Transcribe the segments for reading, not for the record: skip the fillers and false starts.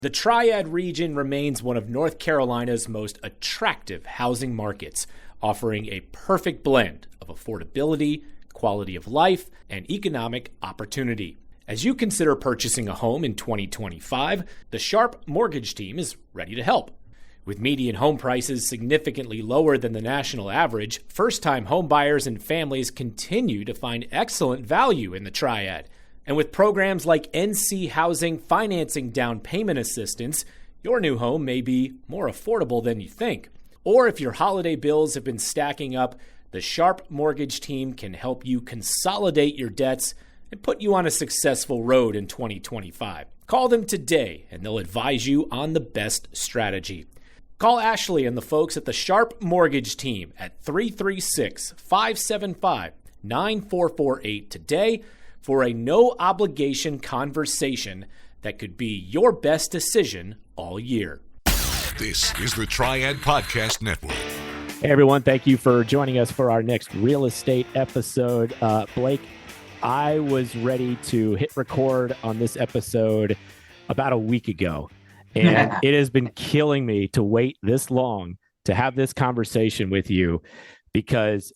The Triad region remains one of North Carolina's most attractive housing markets, offering a perfect blend of affordability, quality of life, and economic opportunity. As you consider purchasing a home in 2025, the Sharp Mortgage Team is ready to help. With median home prices significantly lower than the national average, first-time homebuyers and families continue to find excellent value in the Triad. And with programs like NC Housing Financing Down Payment Assistance, your new home may be more affordable than you think. Or if your holiday bills have been stacking up, the Sharp Mortgage Team can help you consolidate your debts and put you on a successful road in 2025. Call them today and they'll advise you on the best strategy. Call Ashley and the folks at the Sharp Mortgage Team at 336-575-9448 today for a no-obligation conversation that could be your best decision all year. This is the Triad Podcast Network. Hey, everyone. Thank you for joining us for our next real estate episode. Blake, I was ready to hit record on this episode about a week ago, and it has been killing me to wait this long to have this conversation with you because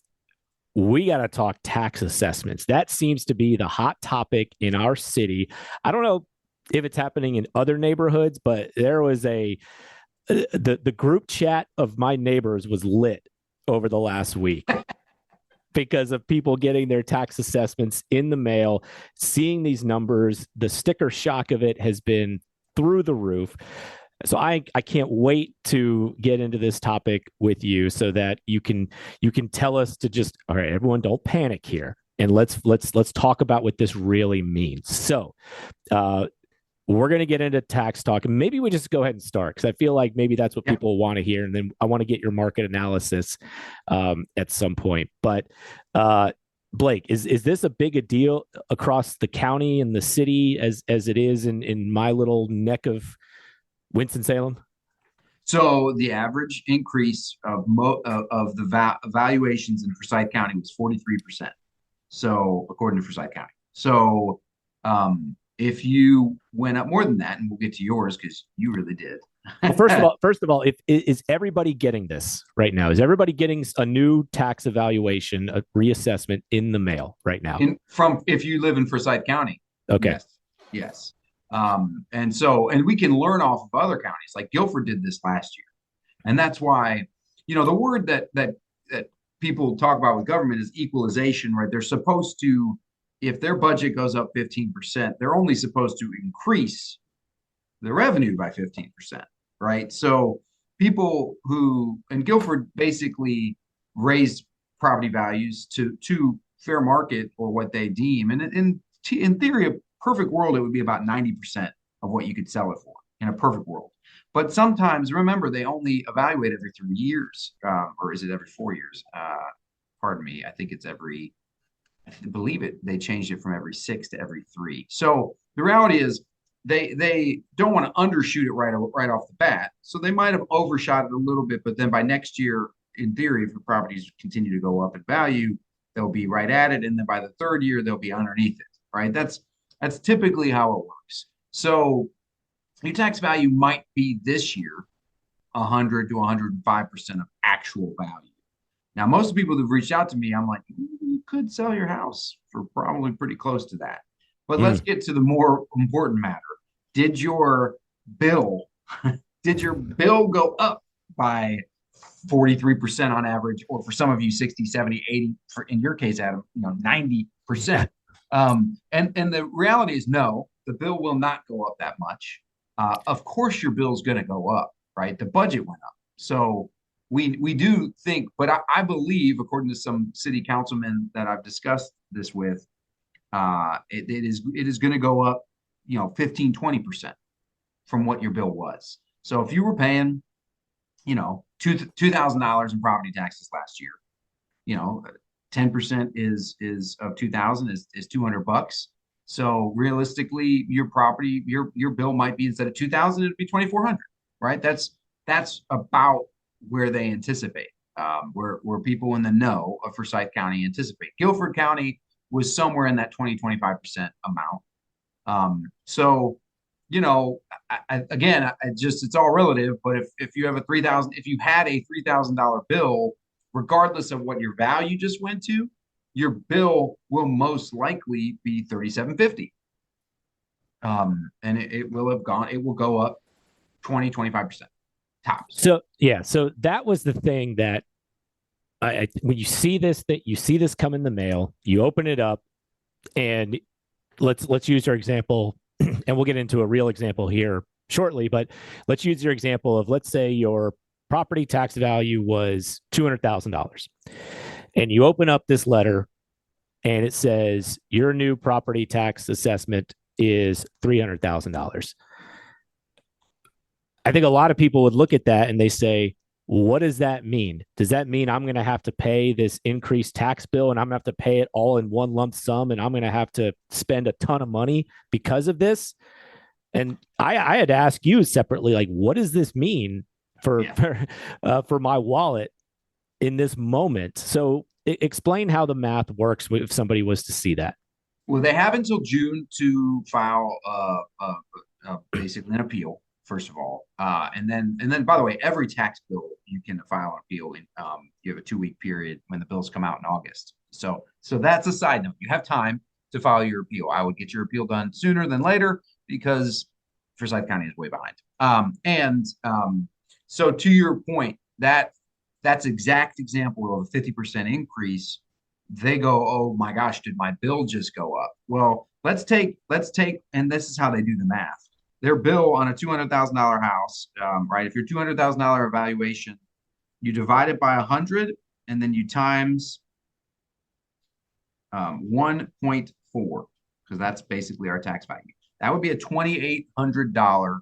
we got to talk tax assessments. That seems to be the hot topic in our city. I don't know if it's happening in other neighborhoods, but there was the group chat of my neighbors was lit over the last week because of people getting their tax assessments in the mail, seeing these numbers. The sticker shock of it has been through the roof. So I can't wait to get into this topic with you so that you can tell us to just, all right, everyone, don't panic here. And let's talk about what this really means. So we're going to get into tax talk, and maybe we just go ahead and start because I feel like maybe that's what people want to hear. And then I want to get your market analysis at some point. But Blake, is this a big a deal across the county and the city as it is in my little neck of Winston-Salem? So the average increase of the valuations in Forsyth County was 43%. So according to Forsyth County. So if you went up more than that, and we'll get to yours because you really did. Well, first of all, is everybody getting this right now? Is everybody getting a new tax evaluation, a reassessment in the mail right now? If you live in Forsyth County. Okay. Yes. And we can learn off of other counties, like Ginther did this last year. And that's why, the word that people talk about with government is equalization, right? They're supposed to, if their budget goes up 15%, they're only supposed to increase the revenue by 15%, right? So people and Ginther basically raised property values to fair market or what they deem. And in theory, a perfect world, it would be about 90% of what you could sell it for in a perfect world. But sometimes, remember, they only evaluate every 3 years, or is it every 4 years? Pardon me. I think it's they changed it from every 6 to every 3. So the reality is they don't want to undershoot it right off the bat. So they might have overshot it a little bit, but then by next year, in theory, if the properties continue to go up in value, they'll be right at it. And then by the third year, they'll be underneath it, right? That's typically how it works. So your tax value might be this year 100 to 105% of actual value. Now, most people who've reached out to me, I'm like, you could sell your house for probably pretty close to that. But let's get to the more important matter. Did your bill go up by 43% on average, or for some of you 60, 70, 80, in your case, Adam, 90%? And the reality is no, the bill will not go up that much. Of course your bill's going to go up, right? The budget went up. So we do think, but I believe, according to some city councilmen that I've discussed this with, it is going to go up, 15, 20% from what your bill was. So if you were paying, $2,000 in property taxes last year, 10% is of 2,000 is $200. So realistically, your bill might be, instead of 2,000, it'd be 2,400, right? That's about where they anticipate, where people in the know of Forsyth County anticipate. Guilford County was somewhere in that 20-25% amount. So it's all relative. But if you have if you had a $3,000 bill, regardless of what your value just went to, your bill will most likely be $3,750. And it will go up 25% tops. So that was the thing that when you see this come in the mail, you open it up, and let's use our example, and we'll get into a real example here shortly, but let's use your example of, let's say your property tax value was $200,000, and you open up this letter and it says your new property tax assessment is $300,000. I think a lot of people would look at that and they say, what does that mean? Does that mean I'm going to have to pay this increased tax bill, and I'm going to have to pay it all in one lump sum, and I'm going to have to spend a ton of money because of this? And I had to ask you separately, like, what does this mean for my wallet in this moment? So explain how the math works if somebody was to see that. Well, they have until June to file basically an appeal, first of all, and then by the way, every tax bill you can file an appeal in. You have a 2-week period when the bills come out in August. So that's a side note. You have time to file your appeal. I would get your appeal done sooner than later because Forsyth County is way behind. So to your point, that's exact example of a 50% increase. They go, oh my gosh, did my bill just go up? Well, let's take, and this is how they do the math. Their bill on a $200,000 house, right? If your $200,000 evaluation, you divide it by 100, and then you times 1.4, because that's basically our tax value. That would be a $2,800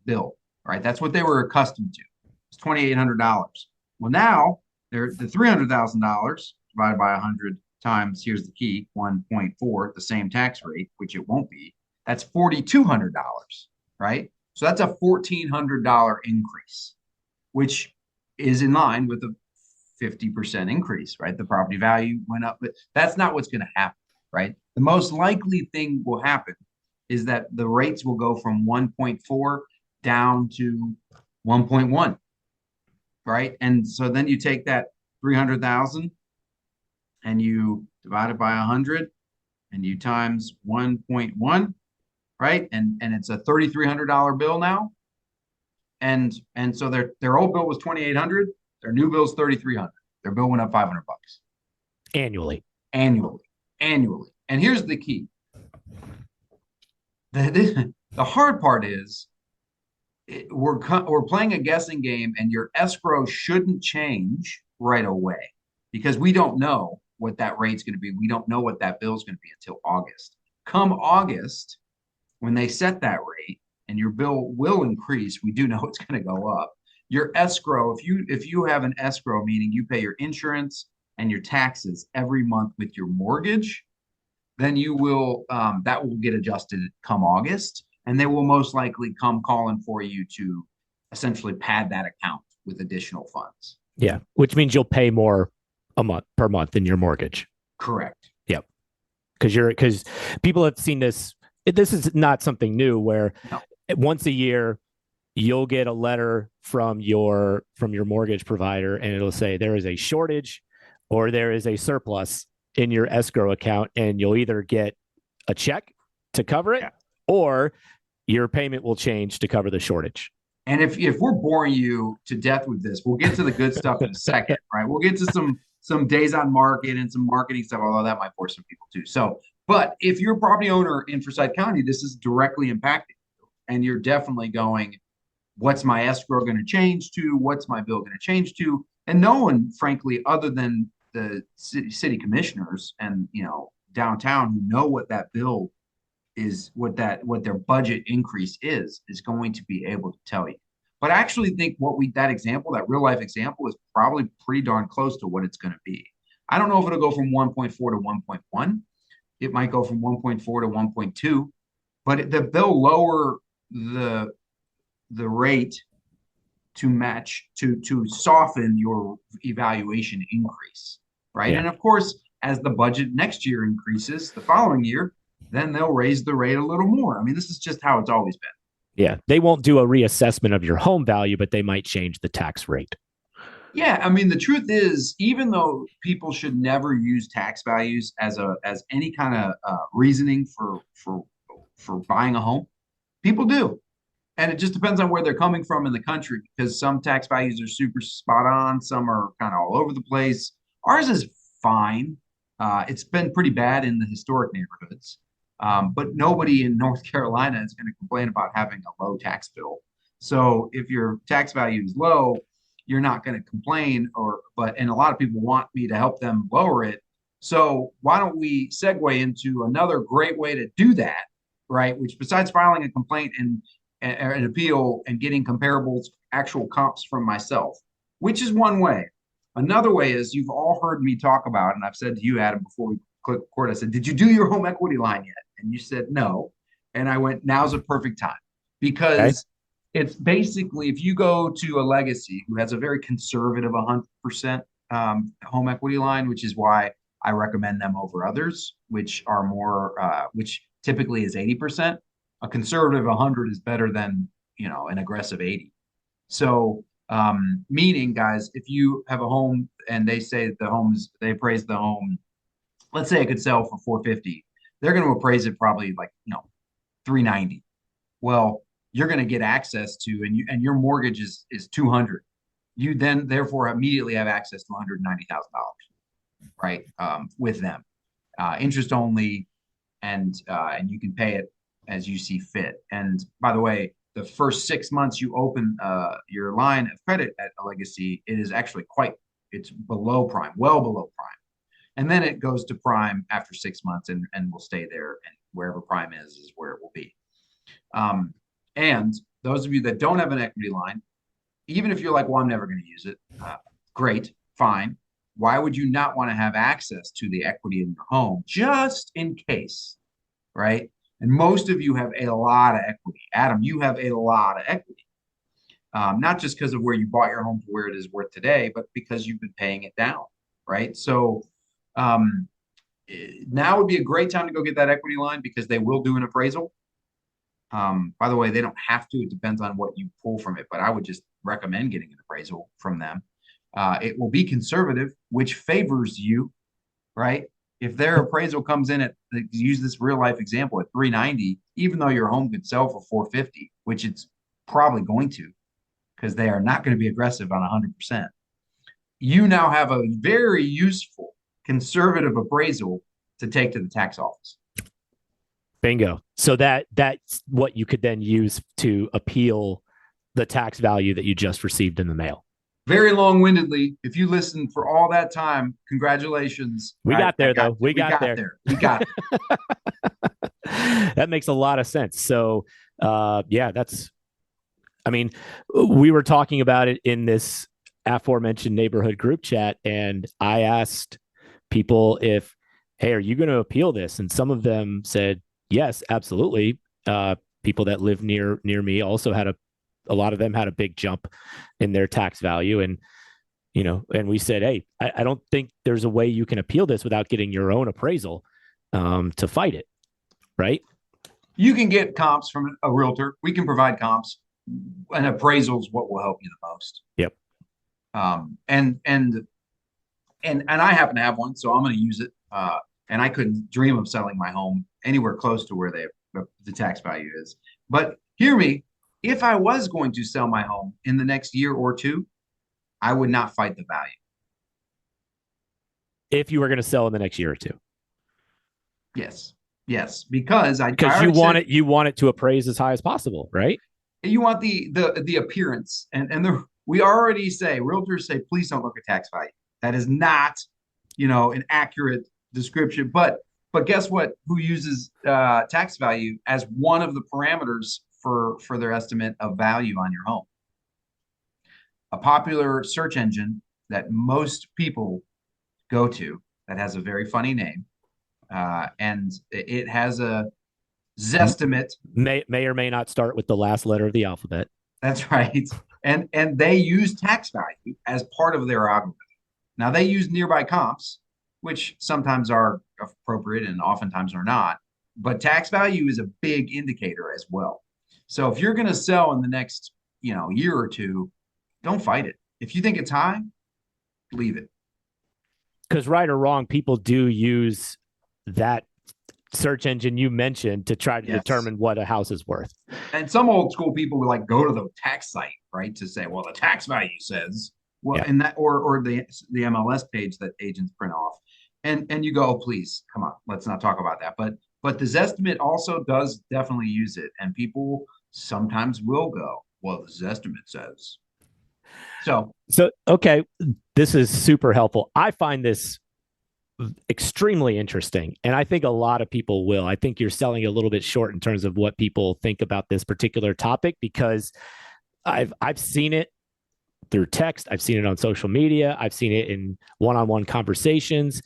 bill, right? That's what they were accustomed to. It's $2,800. Well, now they're the $300,000 divided by 100 times, here's the key, 1.4, the same tax rate, which it won't be. That's $4,200, right? So that's a $1,400 increase, which is in line with a 50% increase, right? The property value went up, but that's not what's going to happen, right? The most likely thing will happen is that the rates will go from 1.4 down to 1.1, right? And so then you take that 300,000 and you divide it by 100 and you times 1.1, right? And it's a $3,300 bill now. And so their old bill was $2,800. Their new bill is $3,300. Their bill went up $500 annually. And here's the key. The hard part is we're playing a guessing game, and your escrow shouldn't change right away because we don't know what that rate's going to be. We don't know what that bill is going to be until August. Come August, when they set that rate and your bill will increase, we do know it's going to go up. Your escrow, if you have an escrow, meaning you pay your insurance and your taxes every month with your mortgage, then you will that will get adjusted come August, and they will most likely come calling for you to essentially pad that account with additional funds. Yeah, which means you'll pay more per month in your mortgage. Correct. Yep. Because people have seen this. This is not something new where once a year you'll get a letter from your mortgage provider, and it'll say there is a shortage or there is a surplus in your escrow account, and you'll either get a check to cover it or your payment will change to cover the shortage. And if we're boring you to death with this, we'll get to the good stuff in a second, right? We'll get to some days on market and some marketing stuff, although that might bore some people too. So, but if you're a property owner in Forsyth County, this is directly impacting you, and you're definitely going, what's my escrow going to change to? What's my bill going to change to? And no one, frankly, other than the city commissioners and downtown, who know what that bill is, what their budget increase is going to be able to tell you. But I actually think that real life example is probably pretty darn close to what it's going to be. I don't know if it'll go from 1.4 to 1.1. It might go from 1.4 to 1.2, but they'll lower the rate to match to soften your evaluation increase, right? Yeah. And of course, as the budget next year increases, the following year, then they'll raise the rate a little more. I mean, this is just how it's always been. Yeah. They won't do a reassessment of your home value, but they might change the tax rate. Yeah, I mean, the truth is, even though people should never use tax values as any kind of reasoning for buying a home, people do. And it just depends on where they're coming from in the country, because some tax values are super spot on, some are kind of all over the place. Ours is fine. It's been pretty bad in the historic neighborhoods, but nobody in North Carolina is going to complain about having a low tax bill. So if your tax value is low, you're not going to complain, and a lot of people want me to help them lower it. So why don't we segue into another great way to do that, right? Which, besides filing a complaint and an appeal and getting comparables, actual comps from myself, which is one way. Another way is, you've all heard me talk about, and I've said to you, Adam, before we click record, I said, did you do your home equity line yet? And you said no. And I went, now's a perfect time, because it's basically, if you go to a Legacy who has a very conservative 100% home equity line, which is why I recommend them over others, which are more, which typically is 80%. A conservative 100 is better than, an aggressive 80. So, meaning, guys, if you have a home and they say they appraise the home, let's say it could sell for 450, they're going to appraise it probably like, 390. Well, you're going to get access to, and your mortgage is 200. You then therefore immediately have access to $190,000, right? With them, interest only, and you can pay it as you see fit. And by the way, the first 6 months you open your line of credit at a Legacy, it is actually it's below prime, well below prime. And then it goes to prime after 6 months and will stay there. And wherever prime is where it will be. And those of you that don't have an equity line, even if you're like, well, I'm never going to use it, great, fine. Why would you not want to have access to the equity in your home just in case, right? And most of you have a lot of equity. Adam, you have a lot of equity, not just because of where you bought your home to where it is worth today, but because you've been paying it down, right? So now would be a great time to go get that equity line, because they will do an appraisal. By the way, they don't have to. It depends on what you pull from it, but I would just recommend getting an appraisal from them. It will be conservative, which favors you, right? If their appraisal comes in at, use this real life example, at 390, even though your home could sell for 450, which it's probably going to, because they are not going to be aggressive on 100%. You now have a very useful conservative appraisal to take to the tax office. Bingo. So that's what you could then use to appeal the tax value that you just received in the mail. Very long-windedly, if you listened for all that time, congratulations. We got there. We got there. We got it. That makes a lot of sense. So, we were talking about it in this aforementioned neighborhood group chat, and I asked people if, hey, are you going to appeal this? And some of them said, yes, absolutely. People that live near me also had a lot of them had a big jump in their tax value. And, and we said, hey, I don't think there's a way you can appeal this without getting your own appraisal to fight it. Right. You can get comps from a realtor. We can provide comps, and appraisal is what will help you the most. Yep. And I happen to have one, so I'm going to use it. And I couldn't dream of selling my home anywhere close to where the tax value is. But hear me, if I was going to sell my home in the next year or two, I would not fight the value. If you were going to sell in the next year or two. Yes, because you want it to appraise as high as possible, right? You want the appearance, and we already say, realtors say, please don't look at tax value. That is not, an accurate description. But guess what? Who uses tax value as one of the parameters for their estimate of value on your home? A popular search engine that most people go to that has a very funny name, and it has a Zestimate. May or may not start with the last letter of the alphabet. That's right. And they use tax value as part of their algorithm. Now, they use nearby comps, which sometimes are appropriate and oftentimes are not. but tax value is a big indicator as well. So if you're going to sell in the next, year or two, don't fight it. If you think it's high, leave it. Because right or wrong, people do use that search engine you mentioned to try to determine what a house is worth. And some old school people would like go to the tax site, right, to say, well, the tax value says, well, and that or the MLS page that agents print off, and you go, oh, please, come on, let's not talk about that. But the Zestimate also does definitely use it, and people sometimes will go, well, the Zestimate says. So okay, this is super helpful. I find this extremely interesting, and I think a lot of people will. I think you're selling a little bit short in terms of what people think about this particular topic, because I've seen it through text, I've seen it on social media, I've seen it in one-on-one conversations.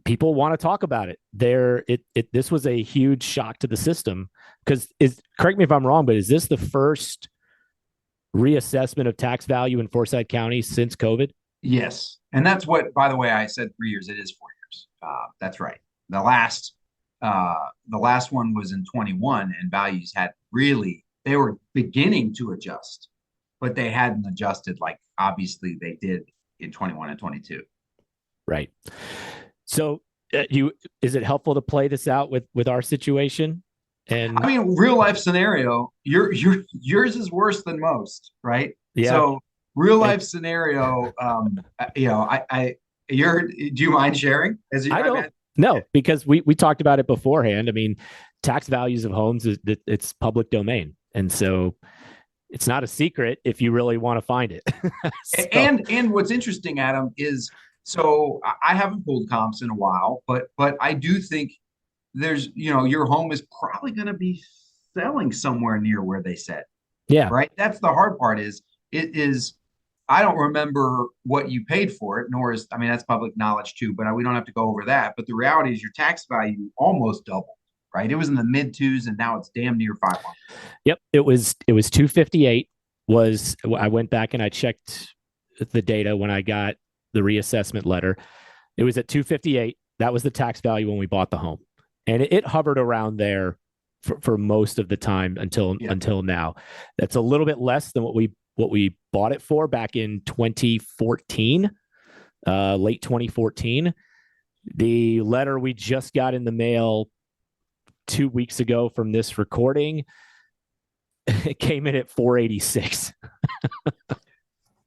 People want to talk about it. This was a huge shock to the system, because correct me if I'm wrong, but is this the first reassessment of tax value in Forsyth County since COVID? Yes. And that's what, by the way, I said 3 years. It is 4 years. That's right. The last one was in 21, and values they were beginning to adjust, but they hadn't adjusted like obviously they did in 21 and 22. Right. So is it helpful to play this out with our situation? And I mean, real life scenario, yours is worse than most, right? Yeah. So real life scenario, do you mind sharing? I don't. No, because we talked about it beforehand. I mean, tax values of homes it's public domain, and so it's not a secret if you really want to find it. So. And what's interesting, Adam, is so I haven't pulled comps in a while, but I do think there's your home is probably going to be selling somewhere near where they said. Yeah. Right. That's the hard part. I don't remember what you paid for it, that's public knowledge too, but we don't have to go over that. But the reality is your tax value almost doubled, right? It was in the mid twos and now it's damn near 500. Yep. It was 258 I went back and I checked the data when I got the reassessment letter. It was at 258. That was the tax value when we bought the home. And it hovered around there for most of the time until now. That's a little bit less than what we bought it for back in 2014, late 2014. The letter we just got in the mail 2 weeks ago from this recording, it came in at 486.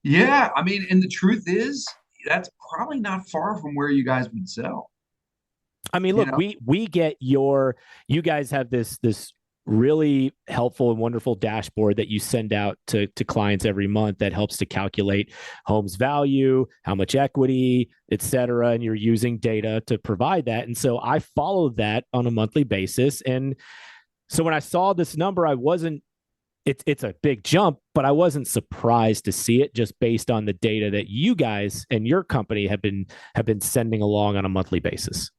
Yeah, I mean, and the truth is, that's probably not far from where you guys would sell. I mean, look, we get you guys have this really helpful and wonderful dashboard that you send out to clients every month that helps to calculate home's value, how much equity, et cetera. And you're using data to provide that. And so I followed that on a monthly basis. And so when I saw this number, it's a big jump, but I wasn't surprised to see it just based on the data that you guys and your company have been sending along on a monthly basis.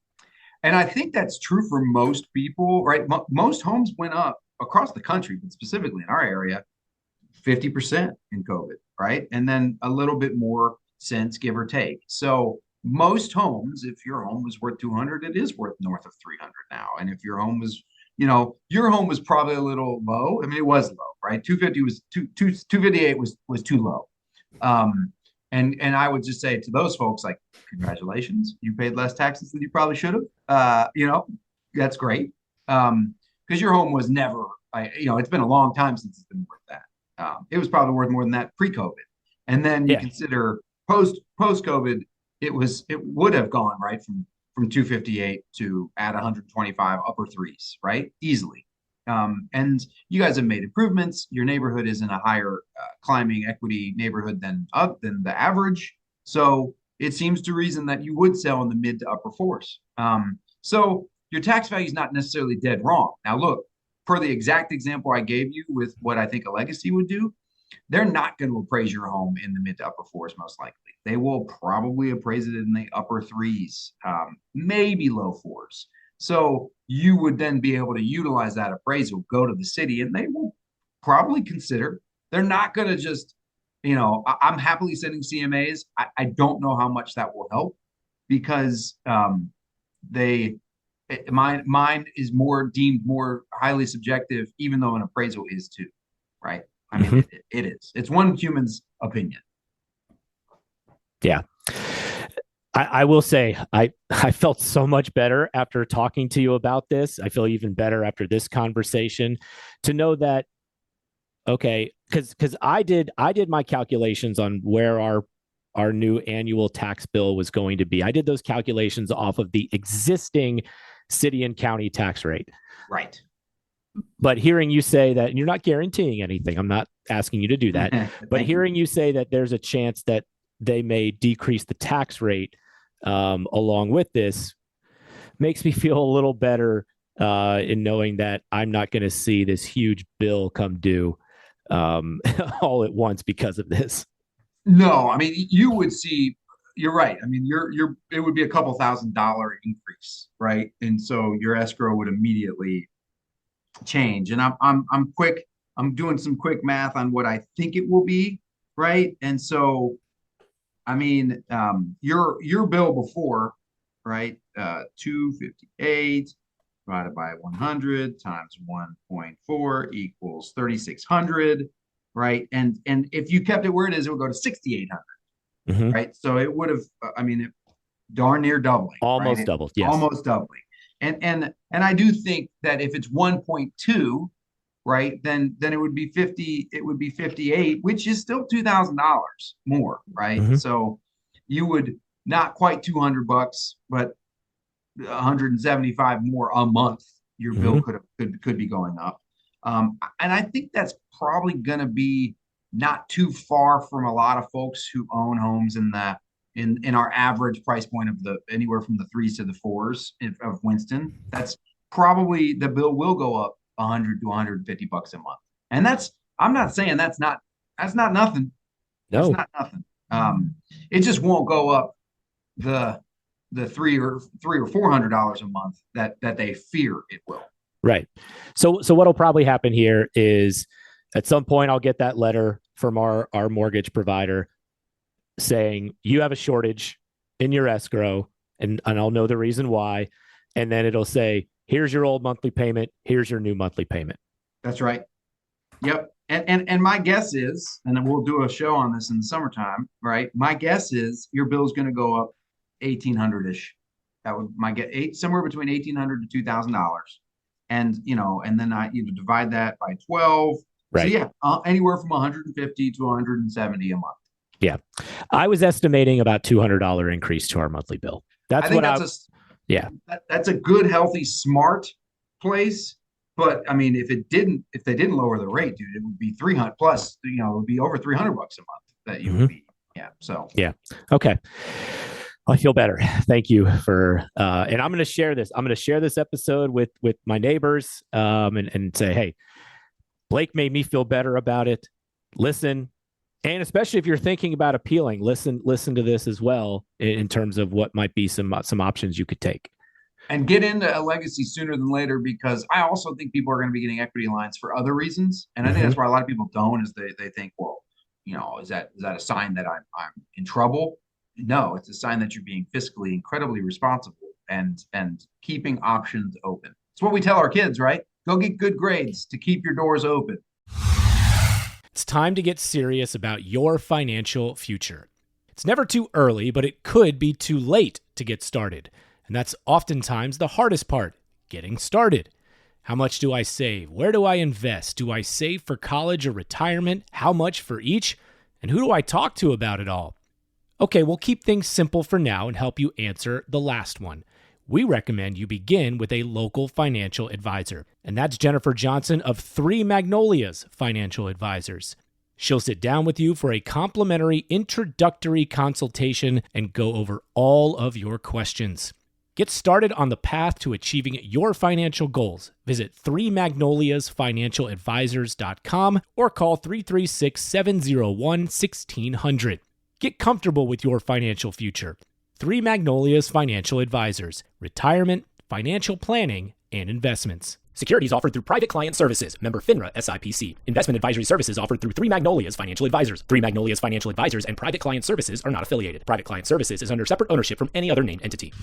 And I think that's true for most people, right? Most homes went up across the country, but specifically in our area, 50% in COVID, right? And then a little bit more since, give or take. So most homes, if your home was worth 200, it is worth north of 300 now. And if your home was, your home was probably a little low. I mean, it was low, right? 250 was 258 was too low. And I would just say to those folks, like, congratulations, you paid less taxes than you probably should have. That's great. Because your home was never, it's been a long time since it's been worth that. It was probably worth more than that pre-COVID. And then you consider post-COVID, it would have gone right from 258 to at 125 upper threes, right? Easily. And you guys have made improvements. Your neighborhood is in a higher climbing equity neighborhood than the average. So it seems to reason that you would sell in the mid to upper fours. So your tax value is not necessarily dead wrong. Now, look, per the exact example I gave you with what I think a legacy would do, they're not going to appraise your home in the mid to upper fours, most likely. They will probably appraise it in the upper threes, maybe low fours. So you would then be able to utilize that appraisal, go to the city, and they will probably consider. They're not going to just, I'm happily sending CMAs. I don't know how much that will help because they Mine is deemed more highly subjective, even though an appraisal is too, right? I mean, it is. It's one human's opinion. Yeah. I will say I felt so much better after talking to you about this. I feel even better after this conversation to know that, okay, because I did my calculations on where our new annual tax bill was going to be. I did those calculations off of the existing city and county tax rate. Right. But hearing you say that, and you're not guaranteeing anything, I'm not asking you to do that, but hearing you say that there's a chance that they may decrease the tax rate along with this makes me feel a little better in knowing that I'm not going to see this huge bill come due all at once because of this. No, I mean, you would see, you're right. I mean, it would be a couple $1,000 increase, right? And so your escrow would immediately change. And I'm doing some quick math on what I think it will be, right? And so I mean, your bill before, right? 258 divided by 100 times 1.4 equals 3,600, right? And if you kept it where it is, it would go to 6,800, right? So it would have, darn near doubling, almost right? doubled, yes, almost doubling. And I do think that if it's 1.2, right, then it would be 50, it would be 58, which is still $2,000 more, right? So you would not quite $200, but 175 more a month. Your bill could be going up. And I think that's probably going to be not too far from a lot of folks who own homes in our average price point of anywhere from the 3s to the 4s of Winston. That's probably, the bill will go up $100 to $150 a month. And I'm not saying that's not nothing. No, it's not nothing. It just won't go up the $300 or $400 a month that they fear it will. Right. So what'll probably happen here is at some point I'll get that letter from our mortgage provider saying you have a shortage in your escrow, and I'll know the reason why. And then it'll say, here's your old monthly payment. Here's your new monthly payment. That's right. Yep. And my guess is, and then we'll do a show on this in the summertime, right? My guess is your bill's going to go up $1,800-ish. That would somewhere between $1,800 to $2,000. And then I divide that by 12. Right. So yeah, anywhere from 150 to 170 a month. Yeah. I was estimating about $200 increase to our monthly bill. That's a good, healthy, smart place. But I mean, if they didn't lower the rate, dude, it would be 300 plus, it would be over $300 a month that you would be. Yeah. So, yeah. Okay. I feel better. Thank you for, and I'm going to share this. I'm going to share this episode with my neighbors and say, hey, Blake made me feel better about it. Listen. And especially if you're thinking about appealing, listen to this as well in terms of what might be some options you could take. And get into a legacy sooner than later, because I also think people are going to be getting equity lines for other reasons. And I think that's why a lot of people don't, is they think, well, is that a sign that I'm in trouble? No, it's a sign that you're being fiscally incredibly responsible and keeping options open. It's what we tell our kids, right? Go get good grades to keep your doors open. It's time to get serious about your financial future. It's never too early, but it could be too late to get started. And that's oftentimes the hardest part, getting started. How much do I save? Where do I invest? Do I save for college or retirement? How much for each? And who do I talk to about it all? Okay, we'll keep things simple for now and help you answer the last one. We recommend you begin with a local financial advisor, and that's Jennifer Johnson of Three Magnolias Financial Advisors. She'll sit down with you for a complimentary introductory consultation and go over all of your questions. Get started on the path to achieving your financial goals. Visit threemagnoliasfinancialadvisors.com or call 336-701-1600. Get comfortable with your financial future. Three Magnolias Financial Advisors, retirement, financial planning, and investments. Securities offered through Private Client Services, member FINRA SIPC. Investment advisory services offered through Three Magnolias Financial Advisors. Three Magnolias Financial Advisors and Private Client Services are not affiliated. Private Client Services is under separate ownership from any other named entity.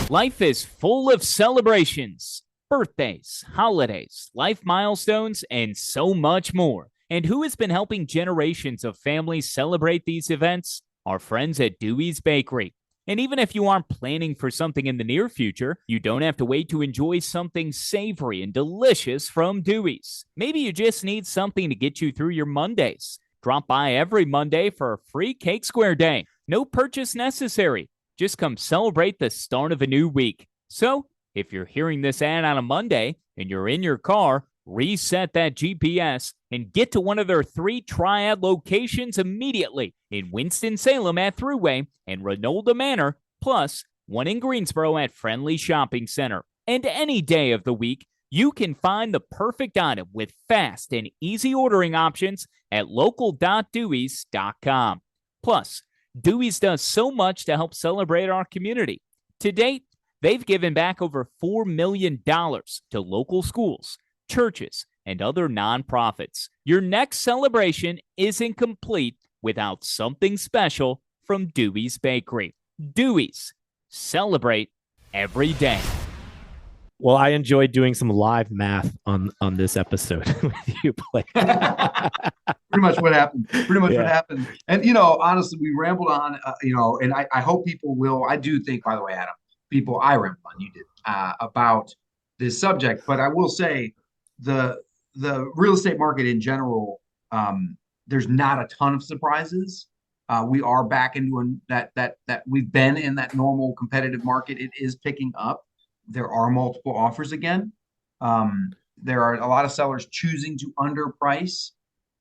Life is full of celebrations, birthdays, holidays, life milestones, and so much more. And who has been helping generations of families celebrate these events? Our friends at Dewey's Bakery. And even if you aren't planning for something in the near future, you don't have to wait to enjoy something savory and delicious from Dewey's. Maybe you just need something to get you through your Mondays. Drop by every Monday for a free Cake Square Day. No purchase necessary. Just come celebrate the start of a new week. So, if you're hearing this ad on a Monday and you're in your car, reset that GPS and get to one of their 3 Triad locations immediately in Winston-Salem at Thruway and Renolda Manor, plus one in Greensboro at Friendly Shopping Center. And any day of the week, you can find the perfect item with fast and easy ordering options at local.deweys.com. Plus, Dewey's does so much to help celebrate our community. To date, they've given back over $4 million to local schools, churches, and other nonprofits. Your next celebration isn't complete without something special from Dewey's Bakery. Dewey's. Celebrate every day. Well, I enjoyed doing some live math on this episode with you, Blake. Pretty much what happened. What happened. And, honestly, we rambled on, and I hope people will. I do think, by the way, Adam, I rambled on, you did, about this subject. But I will say the real estate market in general, there's not a ton of surprises. We are back into that we've been in that normal competitive market. It is picking up. There are multiple offers again. There are a lot of sellers choosing to underprice.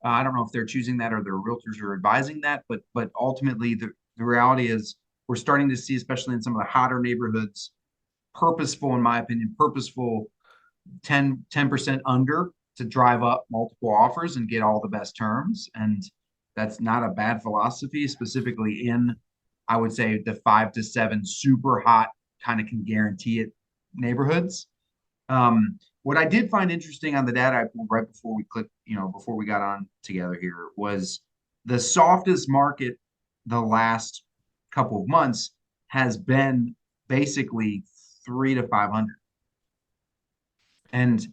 I don't know if they're choosing that or their realtors are advising that, but ultimately the reality is we're starting to see, especially in some of the hotter neighborhoods, purposeful 10% under to drive up multiple offers and get all the best terms. And that's not a bad philosophy, specifically in, I would say, the 5 to 7 super hot kind of can guarantee it neighborhoods. What I did find interesting on the data I pulled right before we clicked, before we got on together here, was the softest market the last couple of months has been basically 3 to 500. And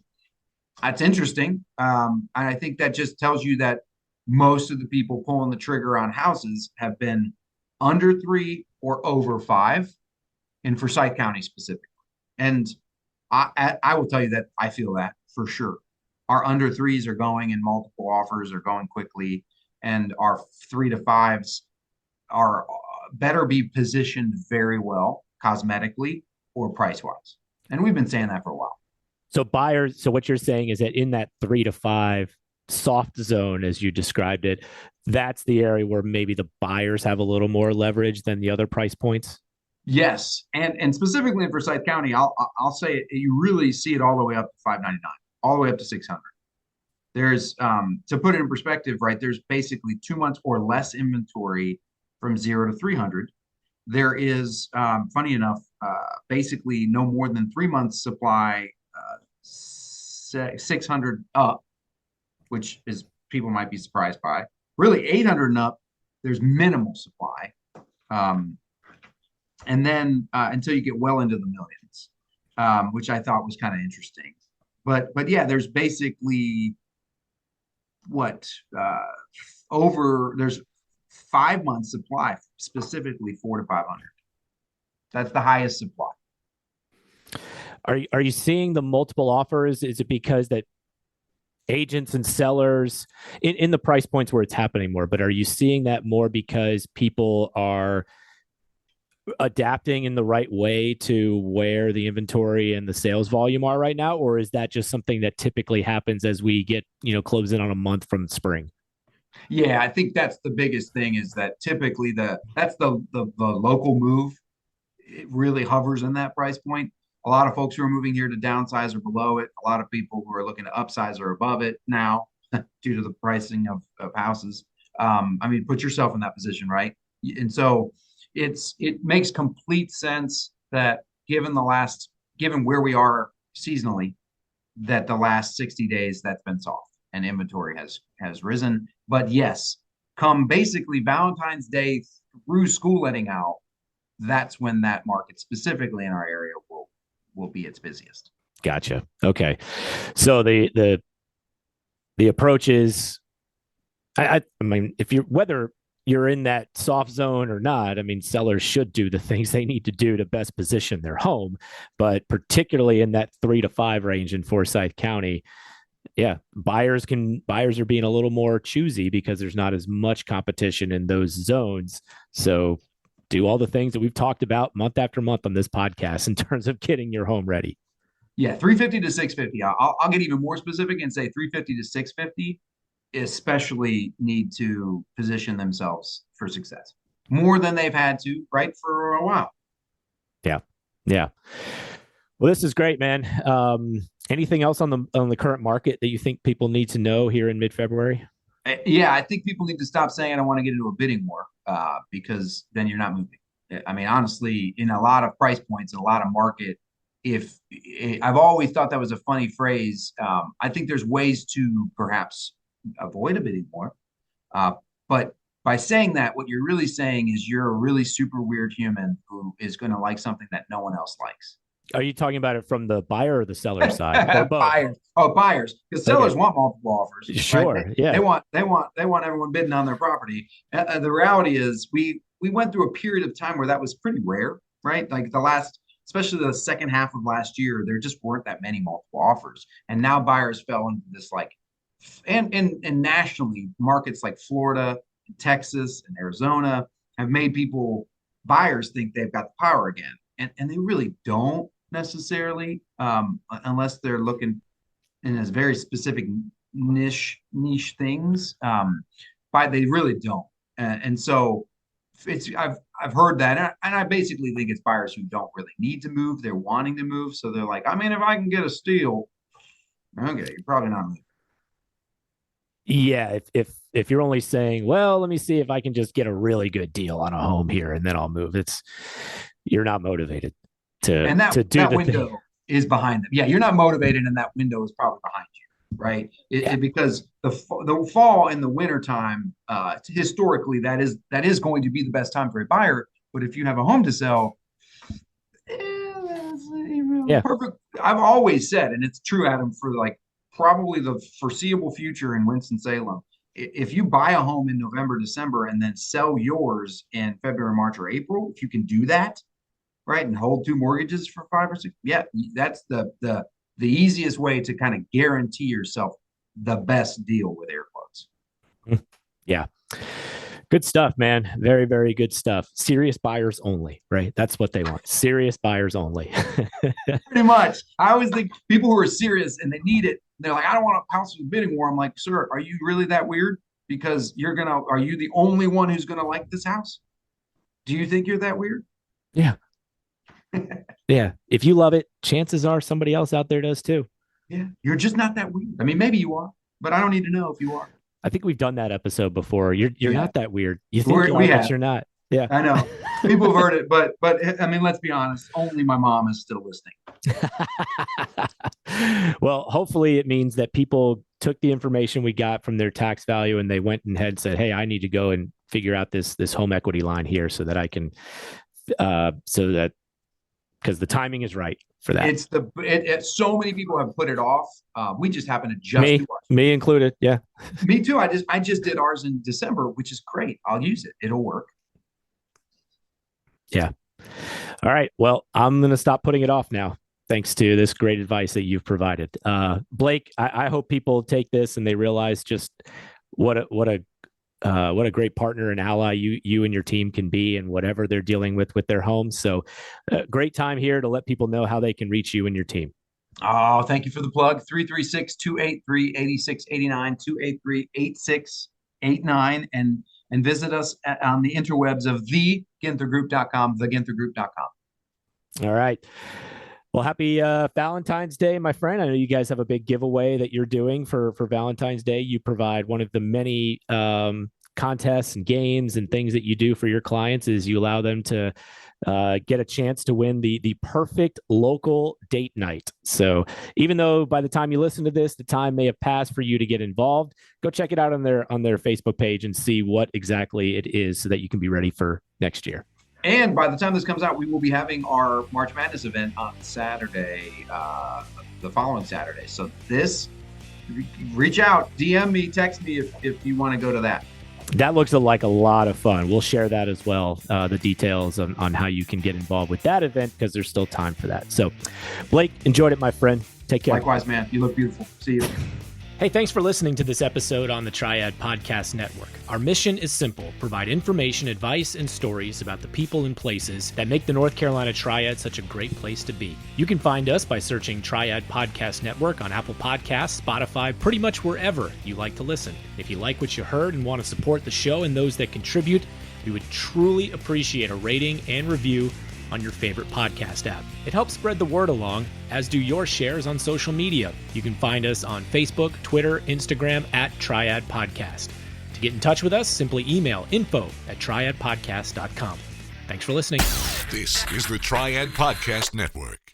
that's interesting. And I think that just tells you that most of the people pulling the trigger on houses have been under 3 or over 5 in Forsyth County specifically. And I will tell you that I feel that for sure. Our under 3s are going in multiple offers, are going quickly, and our 3 to 5s are better be positioned very well cosmetically or price wise. And we've been saying that for a while. So what you're saying is that in that 3 to 5 soft zone, as you described it, that's the area where maybe the buyers have a little more leverage than the other price points? Yes, and specifically in Forsyth County, I'll say you really see it all the way up to $599, all the way up to $600. There's to put it in perspective, right? There's basically 2 months or less inventory from 0 to 300. There is, funny enough, basically no more than 3 months supply, 600 up, which is people might be surprised by. Really, 800 and up, there's minimal supply. And then until you get well into the millions, which I thought was kind of interesting. But yeah, there's basically there's 5 months supply, specifically 4 to 500. That's the highest supply. Are you seeing the multiple offers? Is it because that agents and sellers in the price points where it's happening more, but are you seeing that more because people are adapting in the right way to where the inventory and the sales volume are right now? Or is that just something that typically happens as we get, close in on a month from spring? Yeah, I think that's the biggest thing is that typically that's the local move. It really hovers in that price point. A lot of folks who are moving here to downsize or below it. A lot of people who are looking to upsize or above it now due to the pricing of houses. Put yourself in that position, right? And so it makes complete sense that given where we are seasonally, that the last 60 days that's been soft and inventory has risen. But yes, come basically Valentine's Day through school letting out, that's when that market specifically in our area will be its busiest. Gotcha. Okay. So the approach is, I mean, whether you're in that soft zone or not, I mean, sellers should do the things they need to do to best position their home, but particularly in that 3 to 5 range in Forsyth County, yeah, buyers are being a little more choosy because there's not as much competition in those zones. So do all the things that we've talked about month after month on this podcast in terms of getting your home ready. Yeah, 350 to 650. I'll get even more specific and say 350 to 650 especially need to position themselves for success more than they've had to, right, for a while. Yeah. Well, this is great, man. Anything else on the current market that you think people need to know here in mid-February? Yeah, I think people need to stop saying I want to get into a bidding war because then you're not moving. I mean, honestly, in a lot of price points, in a lot of market, I've always thought that was a funny phrase. I think there's ways to perhaps avoid a bidding war. But by saying that, what you're really saying is you're a really super weird human who is going to like something that no one else likes. Are you talking about it from the buyer or the seller side? Or both? Buyers. Oh, buyers. Because sellers want multiple offers. Sure. Right? Yeah. They want everyone bidding on their property. The reality is we went through a period of time where that was pretty rare, right? Like especially the second half of last year, there just weren't that many multiple offers. And now buyers fell into this and nationally, markets like Florida, Texas, and Arizona have made buyers think they've got the power again. And they really don't necessarily, unless they're looking in as very specific niche things. But they really don't. And so I've heard that, and I basically think it's buyers who don't really need to move. They're wanting to move, so they're like, I mean, if I can get a steal, okay, you're probably not moving. Yeah, if you're only saying, well, let me see if I can just get a really good deal on a home here and then I'll move, you're not motivated to do that the window thing. Is behind them. Yeah, you're not motivated, and that window is probably behind you, right? Because the fall and the winter time, historically, that is going to be the best time for a buyer. But if you have a home to sell, perfect. I've always said, and it's true, Adam, for probably the foreseeable future in Winston-Salem, if you buy a home in November, December, and then sell yours in February, March, or April, if you can do that, right, and hold 2 mortgages for 5 or 6, yeah, that's the easiest way to kind of guarantee yourself the best deal with air quotes. Yeah. Good stuff, man. Very, very good stuff. Serious buyers only, right? That's what they want. Serious buyers only. Pretty much. I always think people who are serious and they need it, they're like, I don't want a house with a bidding war. I'm like, sir, are you really that weird? Because are you the only one who's going to like this house? Do you think you're that weird? Yeah. Yeah. If you love it, chances are somebody else out there does too. Yeah. You're just not that weird. I mean, maybe you are, but I don't need to know if you are. I think we've done that episode before. You're not that weird. You think you are, but you're not. Yeah. I know. People have heard it, but I mean, let's be honest. Only my mom is still listening. Well, hopefully it means that people took the information we got from their tax value and they went and said, hey, I need to go and figure out this home equity line here so that I can, because the timing is right for that. So many people have put it off. We just happen to do ours. Me included. Yeah. Me too. I just did ours in December, which is great. I'll use it. It'll work. Yeah. All right. Well, I'm going to stop putting it off now, thanks to this great advice that you've provided. Blake, I hope people take this and they realize just what a great partner and ally you and your team can be in whatever they're dealing with their homes. So great time here to let people know how they can reach you and your team. Oh, thank you for the plug. 336-283-8689, 283-8689, and visit us on the interwebs of theginthergroup.com, theginthergroup.com. All right. Well, happy Valentine's Day, my friend. I know you guys have a big giveaway that you're doing for Valentine's Day. You provide one of the many contests and games and things that you do for your clients is you allow them to get a chance to win the perfect local date night. So even though by the time you listen to this, the time may have passed for you to get involved, go check it out on their Facebook page and see what exactly it is so that you can be ready for next year. And by the time this comes out, we will be having our March Madness event on Saturday, the following Saturday. So reach out, DM me, text me if you want to go to that. That looks like a lot of fun. We'll share that as well, the details on how you can get involved with that event, because there's still time for that. So, Blake, enjoyed it, my friend. Take care. Likewise, man. You look beautiful. See you. Hey, thanks for listening to this episode on the Triad Podcast Network. Our mission is simple: provide information, advice, and stories about the people and places that make the North Carolina Triad such a great place to be. You can find us by searching Triad Podcast Network on Apple Podcasts, Spotify, pretty much wherever you like to listen. If you like what you heard and want to support the show and those that contribute, we would truly appreciate a rating and review on your favorite podcast app. It helps spread the word along, as do your shares on social media. You can find us on Facebook, Twitter, Instagram at Triad Podcast. To get in touch with us, simply email info@triadpodcast.com. Thanks for listening. This is the Triad Podcast Network.